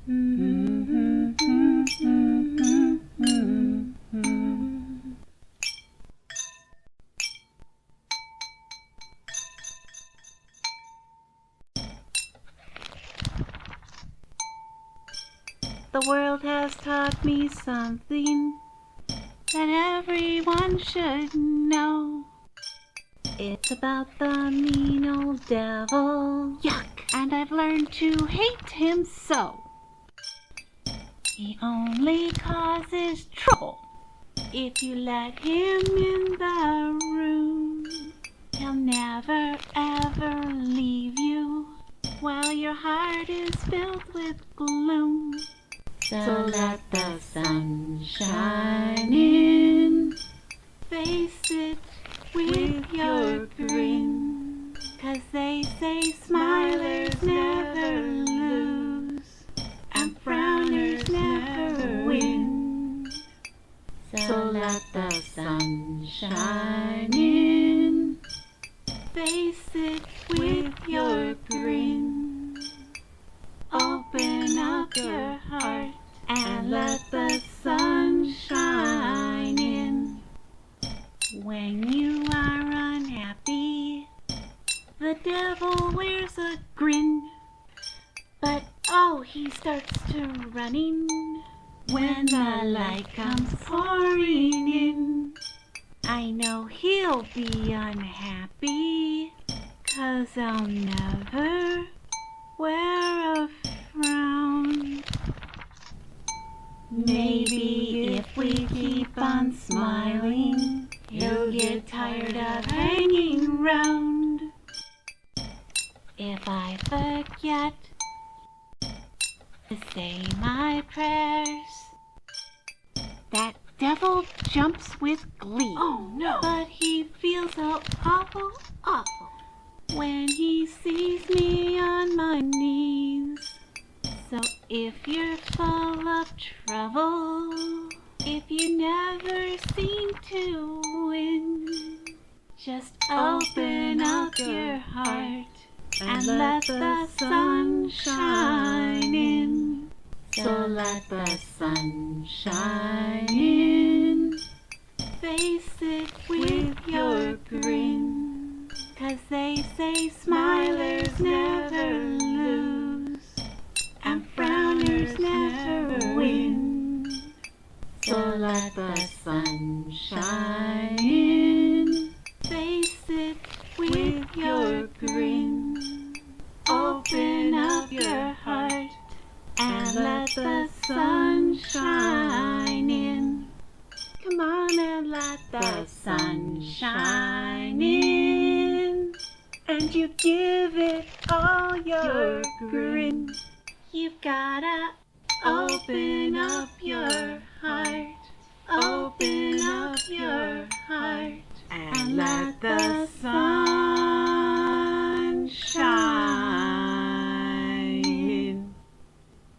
The world has taught me something that everyone should know. It's about the mean old devil. Yuck! And I've learned to hate him so. He only causes trouble if you let him in the room. He'll never ever leave you while your heart is filled with gloom. So let the sun shine in. Face it with your grin, 'cause they say smilers never lose and frowners never win. So let the sun shine in. Face it with your grin. Open up your heart and let the sun shine in. When you are unhappy, the devil wears a grin. But oh, he starts to running when the light comes pouring in. I know he'll be unhappy, 'cause I'll never wear a frown. Maybe if we keep on smiling, he'll get tired of hanging round. If I forget to say my prayers, that devil jumps with glee. Oh no! But he feels so awful when he sees me on my knees. So if you're full of trouble, if you never seem to win, just open up your heart and let the sun shine in. So let the sun shine in. Face it with your grin, 'cause they say smilers never lose and frowners never win. So let the sun shine in. Face it with your grin. Open up your heart and let the sun shine in. Come on and let the sun shine in. And you give it all your grin. You've gotta open up your heart. Open up your heart.